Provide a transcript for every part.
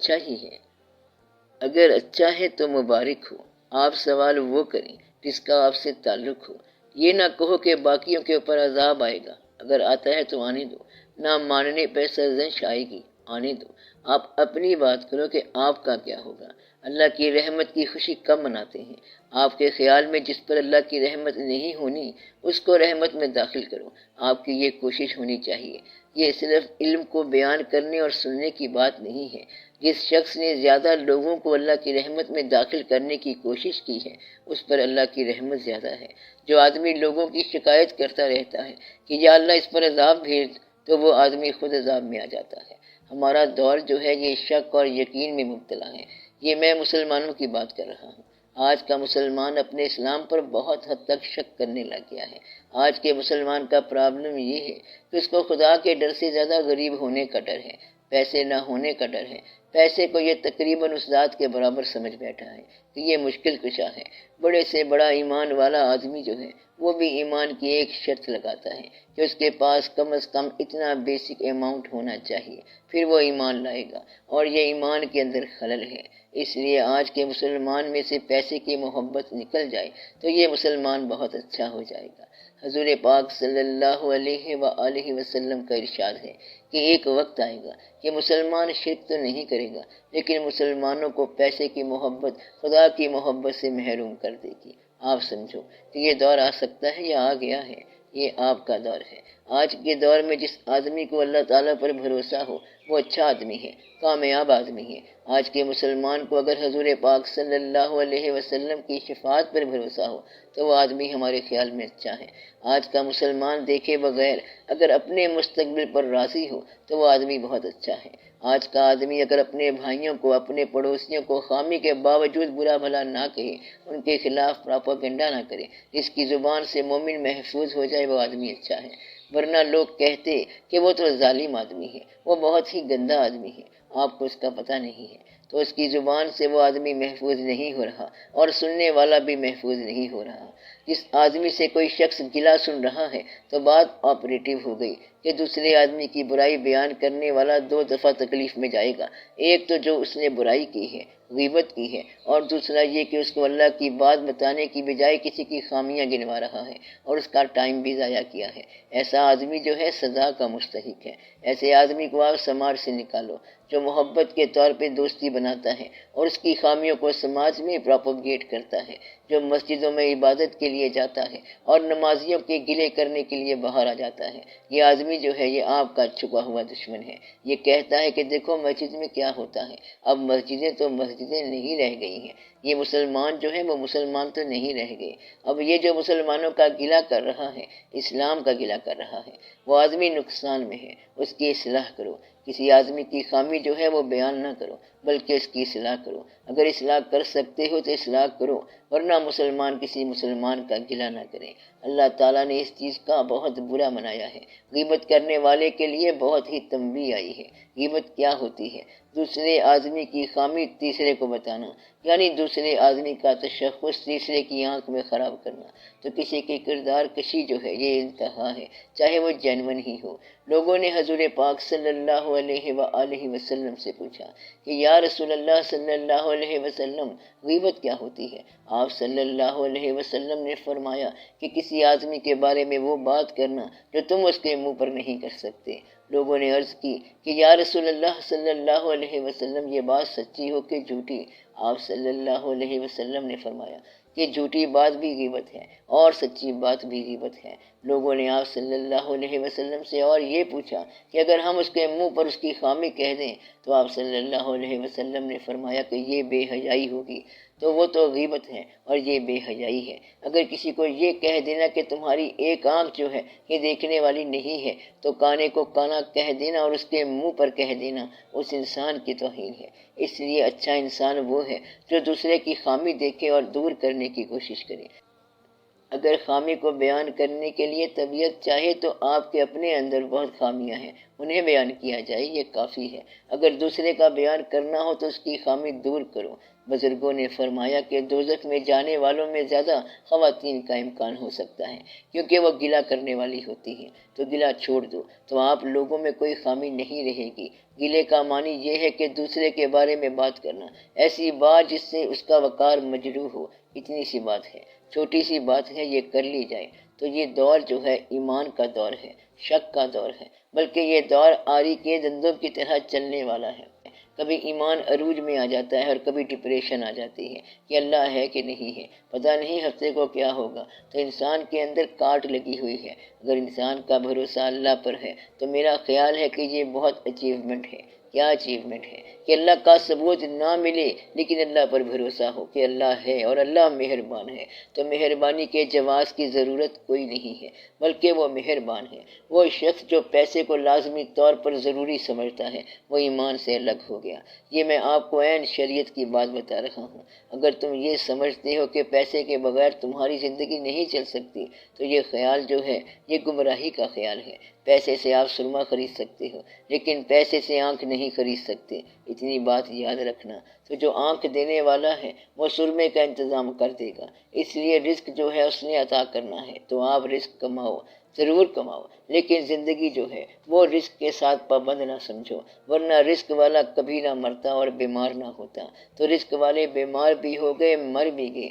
اچھا ہی ہے۔ اگر اچھا ہے تو مبارک ہو۔ آپ سوال وہ کریں جس کا آپ سے تعلق ہو۔ یہ نہ کہو کہ باقیوں کے اوپر عذاب آئے گا، اگر آتا ہے تو آنے دو، نہ ماننے پہ سرزنش آئے گی، آنے دو۔ آپ اپنی بات کرو کہ آپ کا کیا ہوگا۔ اللہ کی رحمت کی خوشی کب مناتے ہیں؟ آپ کے خیال میں جس پر اللہ کی رحمت نہیں ہونی اس کو رحمت میں داخل کرو۔ آپ کی یہ کوشش ہونی چاہیے۔ یہ صرف علم کو بیان کرنے اور سننے کی بات نہیں ہے۔ جس شخص نے زیادہ لوگوں کو اللہ کی رحمت میں داخل کرنے کی کوشش کی ہے اس پر اللہ کی رحمت زیادہ ہے۔ جو آدمی لوگوں کی شکایت کرتا رہتا ہے کہ یا اللہ اس پر عذاب بھیج، تو وہ آدمی خود عذاب میں آ جاتا ہے۔ ہمارا دور جو ہے یہ شک اور یقین میں مبتلا ہے۔ یہ میں مسلمانوں کی بات کر رہا ہوں۔ آج کا مسلمان اپنے اسلام پر بہت حد تک شک کرنے لگ گیا ہے۔ آج کے مسلمان کا پرابلم یہ ہے کہ اس کو خدا کے ڈر سے زیادہ غریب ہونے کا ڈر ہے، پیسے نہ ہونے کا ڈر ہے۔ پیسے کو یہ تقریباً اس ذات کے برابر سمجھ بیٹھا ہے کہ یہ مشکل کشا ہے۔ بڑے سے بڑا ایمان والا آدمی جو ہے وہ بھی ایمان کی ایک شرط لگاتا ہے کہ اس کے پاس کم از کم اتنا بیسک اماؤنٹ ہونا چاہیے، پھر وہ ایمان لائے گا، اور یہ ایمان کے اندر خلل ہے۔ اس لیے آج کے مسلمان میں سے پیسے کی محبت نکل جائے تو یہ مسلمان بہت اچھا ہو جائے گا۔ حضور پاک صلی اللہ علیہ وآلہ وسلم کا ارشاد ہے کہ ایک وقت آئے گا کہ مسلمان شرک تو نہیں کرے گا، لیکن مسلمانوں کو پیسے کی محبت خدا کی محبت سے محروم کر دے گی۔ آپ سمجھو کہ یہ دور آ سکتا ہے یا آ گیا ہے؟ یہ آپ کا دور ہے۔ آج کے دور میں جس آدمی کو اللہ تعالیٰ پر بھروسہ ہو وہ اچھا آدمی ہے، کامیاب آدمی ہے۔ آج کے مسلمان کو اگر حضور پاک صلی اللہ علیہ وسلم کی شفاعت پر بھروسہ ہو تو وہ آدمی ہمارے خیال میں اچھا ہے۔ آج کا مسلمان دیکھے بغیر اگر اپنے مستقبل پر راضی ہو تو وہ آدمی بہت اچھا ہے۔ آج کا آدمی اگر اپنے بھائیوں کو، اپنے پڑوسیوں کو خامی کے باوجود برا بھلا نہ کہے، ان کے خلاف پراپاگنڈا نہ کرے، جس کی زبان سے مومن محفوظ ہو جائے، وہ آدمی اچھا ہے۔ ورنہ لوگ کہتے کہ وہ تو ظالم آدمی ہے، وہ بہت ہی گندا آدمی ہے، آپ کو اس کا پتہ نہیں ہے۔ تو اس کی زبان سے وہ آدمی محفوظ نہیں ہو رہا، اور سننے والا بھی محفوظ نہیں ہو رہا۔ جس آدمی سے کوئی شخص گلا سن رہا ہے تو بات آپریٹو ہو گئی کہ دوسرے آدمی کی برائی بیان کرنے والا 2 دفعہ تکلیف میں جائے گا۔ ایک تو جو اس نے برائی کی ہے، غیبت کی ہے، اور دوسرا یہ کہ اس کو اللہ کی بات بتانے کی بجائے کسی کی خامیاں گنوا رہا ہے اور اس کا ٹائم بھی ضائع کیا ہے۔ ایسا آدمی جو ہے سزا کا مستحق ہے۔ ایسے آدمی کو آپ سماج سے نکالو۔ جو محبت کے طور پہ دوستی بناتا ہے اور اس کی خامیوں کو سماج میں پراپوگیٹ کرتا ہے، جو مسجدوں میں عبادت کے لیے جاتا ہے اور نمازیوں کے گلے کرنے کے لیے باہر آ جاتا ہے، یہ آدمی جو ہے یہ آپ کا چھپا ہوا دشمن ہے۔ یہ کہتا ہے کہ دیکھو مسجد میں کیا ہوتا ہے۔ اب مسجدیں تو مسجدیں نہیں رہ گئی ہیں، یہ مسلمان جو ہے وہ مسلمان تو نہیں رہ گئے۔ اب یہ جو مسلمانوں کا گلہ کر رہا ہے، اسلام کا گلہ کر رہا ہے، وہ آدمی نقصان میں ہے، اس کی اصلاح کرو۔ کسی آدمی کی خامی جو ہے وہ بیان نہ کرو بلکہ اس کی اصلاح کرو۔ اگر اصلاح کر سکتے ہو تو اصلاح کرو، ورنہ مسلمان کسی مسلمان کا گلہ نہ کریں۔ اللہ تعالیٰ نے اس چیز کا بہت برا منایا ہے۔ غیبت کرنے والے کے لیے بہت ہی تنبیہ آئی ہے۔ غیبت کیا ہوتی ہے؟ دوسرے آدمی کی خامی تیسرے کو بتانا، یعنی دوسرے آدمی کا تشخص تیسرے کی آنکھ میں خراب کرنا۔ تو کسی کی کردار کشی جو ہے یہ انتہا ہے، چاہے وہ جینون ہی ہو۔ لوگوں نے حضور پاک صلی اللہ علیہ وآلہ وسلم سے پوچھا کہ یا رسول اللہ صلی اللہ علیہ وسلم، غیبت کیا ہوتی ہے؟ آپ صلی اللہ علیہ وسلم نے فرمایا کہ کسی آدمی کے بارے میں وہ بات کرنا جو تم اس کے منہ پر نہیں کر سکتے۔ لوگوں نے عرض کی کہ یا رسول اللہ صلی اللہ علیہ وسلم، یہ بات سچی ہو کہ جھوٹی؟ آپ صلی اللہ علیہ وسلم نے فرمایا کہ جھوٹی بات بھی غیبت ہے اور سچی بات بھی غیبت ہے۔ لوگوں نے آپ صلی اللہ علیہ وسلم سے اور یہ پوچھا کہ اگر ہم اس کے منہ پر اس کی خامی کہہ دیں تو آپ صلی اللہ علیہ وسلم نے فرمایا کہ یہ بے حیائی ہوگی۔ تو وہ تو غیبت ہے اور یہ بے حیائی ہے۔ اگر کسی کو یہ کہہ دینا کہ تمہاری ایک آنکھ جو ہے یہ دیکھنے والی نہیں ہے، تو کانے کو کانا کہہ دینا اور اس کے منہ پر کہہ دینا اس انسان کی توہین ہے۔ اس لیے اچھا انسان وہ ہے جو دوسرے کی خامی دیکھے اور دور کرنے کی کوشش کرے۔ اگر خامی کو بیان کرنے کے لیے طبیعت چاہے تو آپ کے اپنے اندر بہت خامیاں ہیں، انہیں بیان کیا جائے، یہ کافی ہے۔ اگر دوسرے کا بیان کرنا ہو تو اس کی خامی دور کرو۔ بزرگوں نے فرمایا کہ دوزخ میں جانے والوں میں زیادہ خواتین کا امکان ہو سکتا ہے، کیونکہ وہ گلہ کرنے والی ہوتی ہیں، تو گلہ چھوڑ دو، تو آپ لوگوں میں کوئی خامی نہیں رہے گی۔ گلے کا معنی یہ ہے کہ دوسرے کے بارے میں بات کرنا، ایسی بات جس سے اس کا وقار مجروح ہو، اتنی سی بات ہے، چھوٹی سی بات ہے، یہ کر لی جائے تو یہ دور جو ہے ایمان کا دور ہے، شک کا دور ہے، بلکہ یہ دور آری کے دندوں کی طرح چلنے والا ہے۔ کبھی ایمان عروج میں آ جاتا ہے اور کبھی ڈپریشن آ جاتی ہے کہ اللہ ہے کہ نہیں ہے، پتہ نہیں ہفتے کو کیا ہوگا، تو انسان کے اندر کاٹ لگی ہوئی ہے۔ اگر انسان کا بھروسہ اللہ پر ہے تو میرا خیال ہے کہ یہ بہت اچیومنٹ ہے۔ کیا اچیومنٹ ہے کہ اللہ کا ثبوت نہ ملے لیکن اللہ پر بھروسہ ہو کہ اللہ ہے اور اللہ مہربان ہے، تو مہربانی کے جواز کی ضرورت کوئی نہیں ہے، بلکہ وہ مہربان ہے۔ وہ شخص جو پیسے کو لازمی طور پر ضروری سمجھتا ہے وہ ایمان سے الگ ہو گیا۔ یہ میں آپ کو عین شریعت کی بات بتا رہا ہوں۔ اگر تم یہ سمجھتے ہو کہ پیسے کے بغیر تمہاری زندگی نہیں چل سکتی تو یہ خیال جو ہے یہ گمراہی کا خیال ہے۔ پیسے سے آپ سرما خرید سکتے ہو لیکن پیسے سے آنکھ نہیں خرید سکتے، اتنی بات یاد رکھنا۔ تو جو آنکھ دینے والا ہے وہ سرمے کا انتظام کر دے گا، اس لیے رزق جو ہے اس نے عطا کرنا ہے، تو آپ رزق کماؤ، ضرور کماؤ، لیکن زندگی جو ہے وہ رزق کے ساتھ پابند نہ سمجھو، ورنہ رزق والا کبھی نہ مرتا اور بیمار نہ ہوتا، تو رزق والے بیمار بھی ہو گئے، مر بھی گئے۔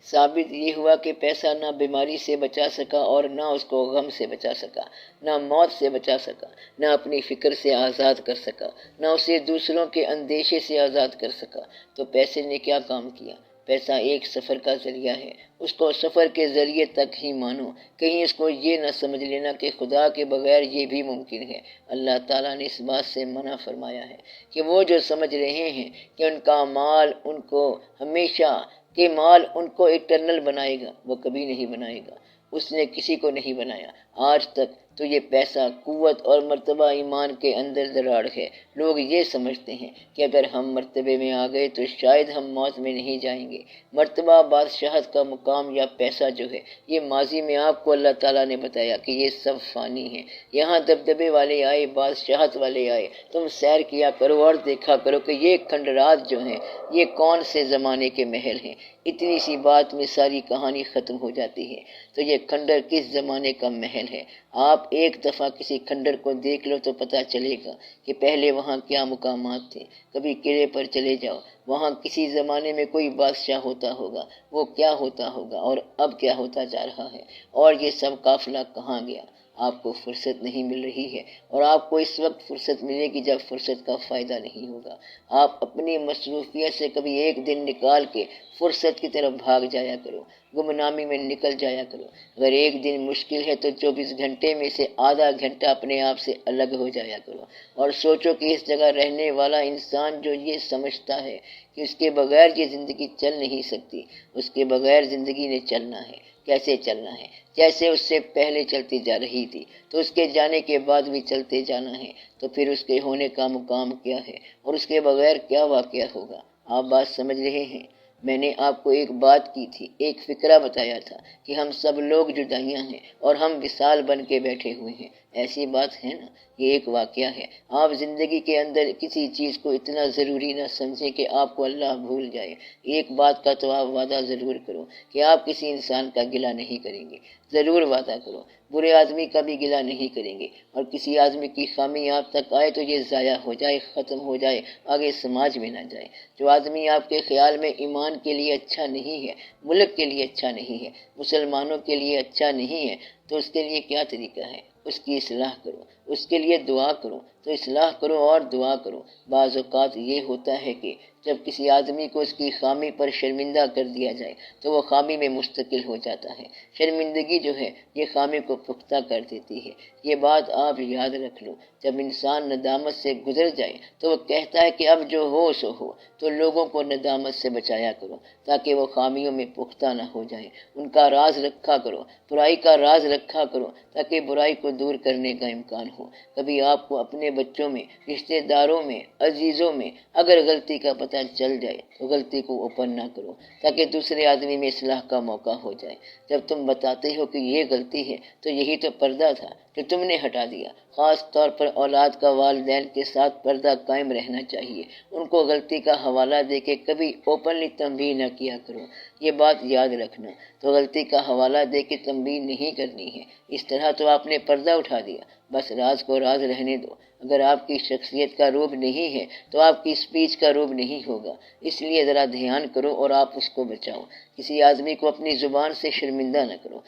ثابت یہ ہوا کہ پیسہ نہ بیماری سے بچا سکا اور نہ اس کو غم سے بچا سکا، نہ موت سے بچا سکا، نہ اپنی فکر سے آزاد کر سکا، نہ اسے دوسروں کے اندیشے سے آزاد کر سکا۔ تو پیسے نے کیا کام کیا؟ پیسہ ایک سفر کا ذریعہ ہے، اس کو سفر کے ذریعے تک ہی مانو، کہیں اس کو یہ نہ سمجھ لینا کہ خدا کے بغیر یہ بھی ممکن ہے۔ اللہ تعالیٰ نے اس بات سے منع فرمایا ہے کہ وہ جو سمجھ رہے ہیں کہ ان کا مال ان کو ہمیشہ کہ مال ان کو اٹرنل بنائے گا، وہ کبھی نہیں بنائے گا، اس نے کسی کو نہیں بنایا آج تک۔ تو یہ پیسہ، قوت اور مرتبہ ایمان کے اندر دراڑ ہے۔ لوگ یہ سمجھتے ہیں کہ اگر ہم مرتبے میں آ گئے تو شاید ہم موت میں نہیں جائیں گے۔ مرتبہ، بادشاہت کا مقام یا پیسہ جو ہے یہ ماضی میں آپ کو اللہ تعالیٰ نے بتایا کہ یہ سب فانی ہیں۔ یہاں دبدبے والے آئے، بادشاہت والے آئے، تم سیر کیا کرو اور دیکھا کرو کہ یہ کھنڈرات جو ہیں یہ کون سے زمانے کے محل ہیں۔ اتنی سی بات میں ساری کہانی ختم ہو جاتی ہے۔ تو یہ کھنڈر کس زمانے کا محل ہے؟ آپ ایک دفعہ کسی کھنڈر کو دیکھ لو تو پتہ چلے گا کہ پہلے وہاں کیا مقامات تھے۔ کبھی قلعے پر چلے جاؤ، وہاں کسی زمانے میں کوئی بادشاہ ہوتا ہوگا، وہ کیا ہوتا ہوگا اور اب کیا ہوتا جا رہا ہے، اور یہ سب قافلہ کہاں گیا۔ آپ کو فرصت نہیں مل رہی ہے، اور آپ کو اس وقت فرصت ملے گی جب فرصت کا فائدہ نہیں ہوگا۔ آپ اپنی مصروفیت سے کبھی ایک دن نکال کے فرصت کی طرف بھاگ جایا کرو، گمنامی میں نکل جایا کرو۔ اگر ایک دن مشکل ہے تو 24 گھنٹے میں سے آدھا گھنٹہ اپنے آپ سے الگ ہو جایا کرو، اور سوچو کہ اس جگہ رہنے والا انسان جو یہ سمجھتا ہے کہ اس کے بغیر یہ زندگی چل نہیں سکتی، اس کے بغیر زندگی نے چلنا ہے۔ کیسے چلنا ہے؟ جیسے اس سے پہلے چلتی جا رہی تھی تو اس کے جانے کے بعد بھی چلتے جانا ہے، تو پھر اس کے ہونے کا مقام کیا ہے اور اس کے بغیر کیا واقعہ ہوگا؟ آپ بات سمجھ رہے ہیں؟ میں نے آپ کو ایک بات کی تھی، ایک فکرہ بتایا تھا کہ ہم سب لوگ جدائیاں ہیں اور ہم وصال بن کے بیٹھے ہوئے ہیں۔ ایسی بات ہے نا، یہ ایک واقعہ ہے۔ آپ زندگی کے اندر کسی چیز کو اتنا ضروری نہ سمجھیں کہ آپ کو اللہ بھول جائے۔ ایک بات کا تو آپ وعدہ ضرور کرو کہ آپ کسی انسان کا گلہ نہیں کریں گے، ضرور وعدہ کرو۔ برے آدمی کا بھی گلہ نہیں کریں گے، اور کسی آدمی کی خامی آپ تک آئے تو یہ ضائع ہو جائے، ختم ہو جائے، آگے سماج میں نہ جائے۔ جو آدمی آپ کے خیال میں ایمان کے لیے اچھا نہیں ہے، ملک کے لیے اچھا نہیں ہے، مسلمانوں کے لیے اچھا نہیں ہے، تو اس کے لیے کیا طریقہ ہے؟ اس کی اصلاح کرو، اس کے لیے دعا کرو، تو اصلاح کرو اور دعا کرو۔ بعض اوقات یہ ہوتا ہے کہ جب کسی آدمی کو اس کی خامی پر شرمندہ کر دیا جائے تو وہ خامی میں مستقل ہو جاتا ہے۔ شرمندگی جو ہے یہ خامی کو پختہ کر دیتی ہے۔ یہ بات آپ یاد رکھ لو۔ جب انسان ندامت سے گزر جائے تو وہ کہتا ہے کہ اب جو ہو سو ہو، تو لوگوں کو ندامت سے بچایا کرو تاکہ وہ خامیوں میں پختہ نہ ہو جائیں۔ ان کا راز رکھا کرو، برائی کا راز رکھا کرو تاکہ برائی کو دور کرنے کا امکان ہو۔ کبھی آپ کو اپنے بچوں میں، رشتہ داروں میں، عزیزوں میں اگر غلطی کا پتہ چل جائے تو غلطی کو اوپن نہ کرو تاکہ دوسرے آدمی میں اصلاح کا موقع ہو جائے۔ جب تم بتاتے ہو کہ یہ غلطی ہے تو یہی تو پردہ تھا جو تم نے ہٹا دیا۔ خاص طور پر اولاد کا والدین کے ساتھ پردہ قائم رہنا چاہیے، ان کو غلطی کا حوالہ دے کے کبھی اوپنلی تنبیہ نہ کیا کرو۔ یہ بات یاد رکھنا، تو غلطی کا حوالہ دے کے تنبیہ نہیں کرنی ہے، اس طرح تو آپ نے پردہ اٹھا دیا۔ بس راز کو راز رہنے دو، اگر آپ کی شخصیت کا روب نہیں ہے تو آپ کی سپیچ کا روب نہیں ہوگا، اس لیے ذرا دھیان کرو اور آپ اس کو بچاؤ۔ کسی آدمی کو اپنی زبان سے شرمندہ نہ کرو۔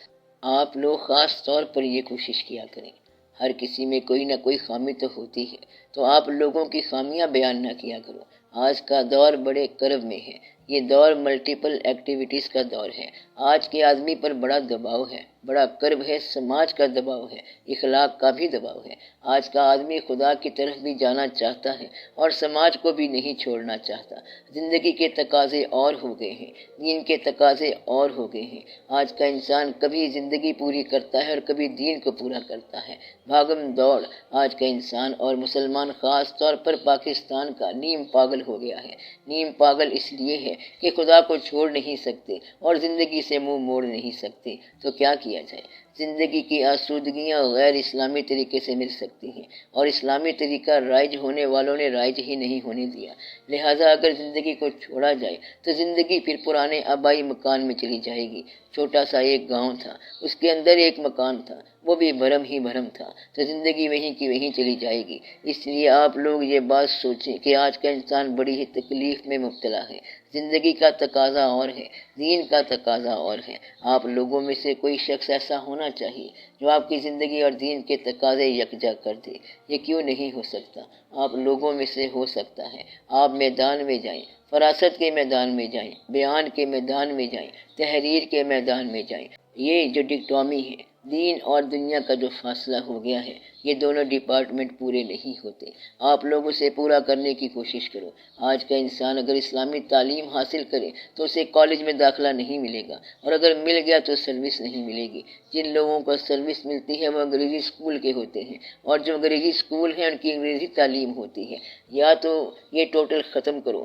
آپ لوگ خاص طور پر یہ کوشش کیا کریں، ہر کسی میں کوئی نہ کوئی خامی تو ہوتی ہے، تو آپ لوگوں کی خامیاں بیان نہ کیا کرو۔ آج کا دور بڑے کرب میں ہے، یہ دور ملٹیپل ایکٹیویٹیز کا دور ہے۔ آج کے آدمی پر بڑا دباؤ ہے، بڑا کرب ہے، سماج کا دباؤ ہے، اخلاق کا بھی دباؤ ہے۔ آج کا آدمی خدا کی طرف بھی جانا چاہتا ہے اور سماج کو بھی نہیں چھوڑنا چاہتا۔ زندگی کے تقاضے اور ہو گئے ہیں، دین کے تقاضے اور ہو گئے ہیں۔ آج کا انسان کبھی زندگی پوری کرتا ہے اور کبھی دین کو پورا کرتا ہے۔ بھاگم دوڑ آج کا انسان اور مسلمان خاص طور پر پاکستان کا نیم پاگل ہو گیا ہے۔ نیم پاگل اس لیے ہے کہ خدا کو چھوڑ نہیں سکتے اور زندگی سے منہ موڑ نہیں سکتے، تو کیا کیا جائے؟ زندگی کی آسودگیاں غیر اسلامی طریقے سے مل سکتی ہیں اور اسلامی طریقہ رائج ہونے والوں نے رائج ہی نہیں ہونے دیا۔ لہٰذا اگر زندگی کو چھوڑا جائے تو زندگی پھر پرانے آبائی مکان میں چلی جائے گی۔ چھوٹا سا ایک گاؤں تھا، اس کے اندر ایک مکان تھا، وہ بھی بھرم ہی بھرم تھا، تو زندگی وہیں کی وہیں چلی جائے گی۔ اس لیے آپ لوگ یہ بات سوچیں کہ آج کا انسان بڑی ہی تکلیف میں مبتلا ہے۔ زندگی کا تقاضا اور ہے، دین کا تقاضا اور ہے۔ آپ لوگوں میں سے کوئی شخص ایسا ہونا چاہیے جو آپ کی زندگی اور دین کے تقاضے یکجا کر دے۔ یہ کیوں نہیں ہو سکتا؟ آپ لوگوں میں سے ہو سکتا ہے۔ آپ میدان میں جائیں، فراست کے میدان میں جائیں، بیان کے میدان میں جائیں، تحریر کے میدان میں جائیں۔ یہ جو ڈکٹومی ہے، دین اور دنیا کا جو فاصلہ ہو گیا ہے، یہ دونوں ڈپارٹمنٹ پورے نہیں ہوتے۔ آپ لوگ اسے پورا کرنے کی کوشش کرو۔ آج کا انسان اگر اسلامی تعلیم حاصل کرے تو اسے کالج میں داخلہ نہیں ملے گا، اور اگر مل گیا تو سروس نہیں ملے گی۔ جن لوگوں کو سروس ملتی ہے وہ انگریزی اسکول کے ہوتے ہیں، اور جو انگریزی اسکول ہیں ان کی انگریزی تعلیم ہوتی ہے۔ یا تو یہ ٹوٹل ختم کرو،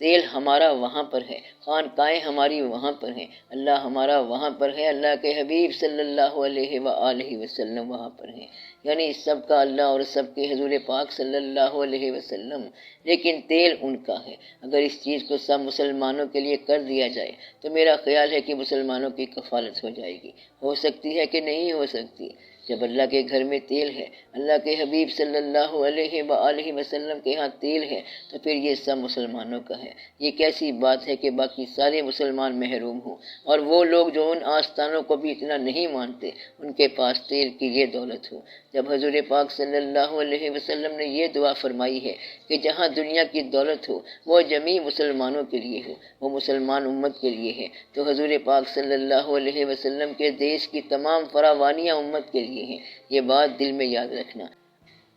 تیل ہمارا وہاں پر ہے، خانقاہیں ہماری وہاں پر ہیں، اللہ ہمارا وہاں پر ہے، اللہ کے حبیب صلی اللہ علیہ وآلہ وسلم وہاں پر ہیں، یعنی سب کا اللہ اور سب کے حضور پاک صلی اللہ علیہ وسلم، لیکن تیل ان کا ہے۔ اگر اس چیز کو سب مسلمانوں کے لیے کر دیا جائے تو میرا خیال ہے کہ مسلمانوں کی کفالت ہو جائے گی۔ ہو سکتی ہے کہ نہیں ہو سکتی؟ جب اللہ کے گھر میں تیل ہے، اللہ کے حبیب صلی اللہ علیہ وآلہ وسلم کے ہاں تیل ہے، تو پھر یہ سب مسلمانوں کا ہے۔ یہ کیسی بات ہے کہ باقی سارے مسلمان محروم ہوں، اور وہ لوگ جو ان آستانوں کو بھی اتنا نہیں مانتے ان کے پاس تیل کی یہ دولت ہو۔ جب حضور پاک صلی اللہ علیہ وسلم نے یہ دعا فرمائی ہے کہ جہاں دنیا کی دولت ہو وہ جمیع مسلمانوں کے لیے ہو، وہ مسلمان امت کے لیے ہے، تو حضور پاک صلی اللہ علیہ وسلم کے دیش کی تمام فراوانیاں امت کے لیے ہیں۔ یہ بات دل میں یاد رکھنا،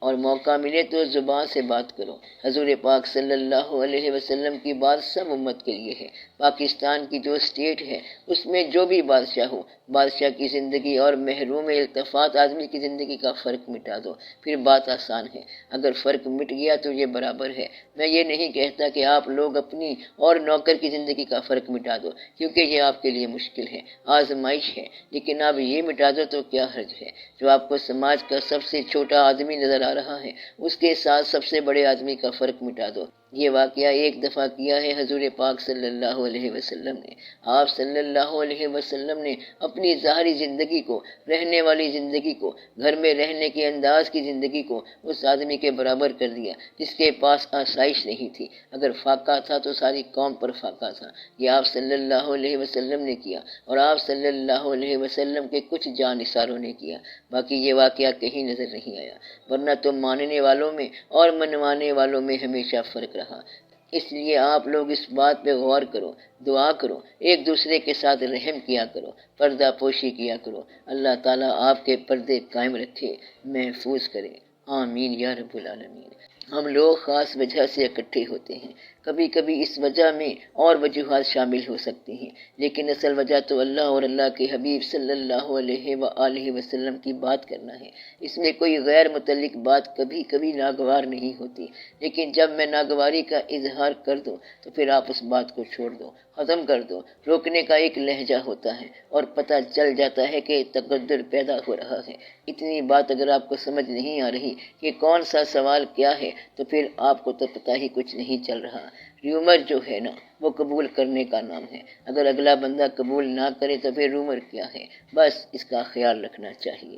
اور موقع ملے تو زبان سے بات کرو۔ حضور پاک صلی اللہ علیہ وسلم کی بات سب امت کے لیے ہے۔ پاکستان کی جو اسٹیٹ ہے اس میں جو بھی بادشاہ ہو، بادشاہ کی زندگی اور محروم التفات آدمی کی زندگی کا فرق مٹا دو، پھر بات آسان ہے۔ اگر فرق مٹ گیا تو یہ برابر ہے۔ میں یہ نہیں کہتا کہ آپ لوگ اپنی اور نوکر کی زندگی کا فرق مٹا دو، کیونکہ یہ آپ کے لیے مشکل ہے، آزمائش ہے، لیکن اب یہ مٹا دو تو کیا حرج ہے؟ جو آپ کو سماج کا سب سے چھوٹا آدمی نظر آ رہا ہے اس کے ساتھ سب سے بڑے آدمی کا فرق مٹا دو۔ یہ واقعہ ایک دفعہ کیا ہے حضور پاک صلی اللہ علیہ وسلم نے۔ آپ صلی اللہ علیہ وسلم نے اپنی ظاہری زندگی کو، رہنے والی زندگی کو، گھر میں رہنے کے انداز کی زندگی کو اس آدمی کے برابر کر دیا جس کے پاس آسائش نہیں تھی۔ اگر فاقہ تھا تو ساری قوم پر فاقہ تھا۔ یہ آپ صلی اللہ علیہ وسلم نے کیا، اور آپ صلی اللہ علیہ وسلم کے کچھ جانثاروں نے کیا۔ باقی یہ واقعہ کہیں نظر نہیں آیا، ورنہ تو ماننے والوں میں اور منوانے والوں میں ہمیشہ فرق رہا۔ اس لیے آپ لوگ اس بات پہ غور کرو، دعا کرو، ایک دوسرے کے ساتھ رحم کیا کرو، پردہ پوشی کیا کرو۔ اللہ تعالیٰ آپ کے پردے قائم رکھے، محفوظ کرے، آمین یا رب العالمین۔ ہم لوگ خاص وجہ سے اکٹھے ہوتے ہیں، کبھی کبھی اس وجہ میں اور وجوہات شامل ہو سکتی ہیں، لیکن اصل وجہ تو اللہ اور اللہ کے حبیب صلی اللہ علیہ وآلہ وسلم کی بات کرنا ہے۔ اس میں کوئی غیر متعلق بات کبھی کبھی ناگوار نہیں ہوتی، لیکن جب میں ناگواری کا اظہار کر دوں تو پھر آپ اس بات کو چھوڑ دو، ختم کر دو۔ روکنے کا ایک لہجہ ہوتا ہے اور پتہ چل جاتا ہے کہ تقدر پیدا ہو رہا ہے۔ اتنی بات اگر آپ کو سمجھ نہیں آ رہی کہ کون سا سوال کیا ہے تو پھر آپ کو تو پتہ ہی کچھ نہیں چل رہا۔ ریومر جو ہے نا وہ قبول کرنے کا نام ہے، اگر اگلا بندہ قبول نہ کرے تو پھر رومر کیا ہے، بس اس کا خیال رکھنا چاہیے۔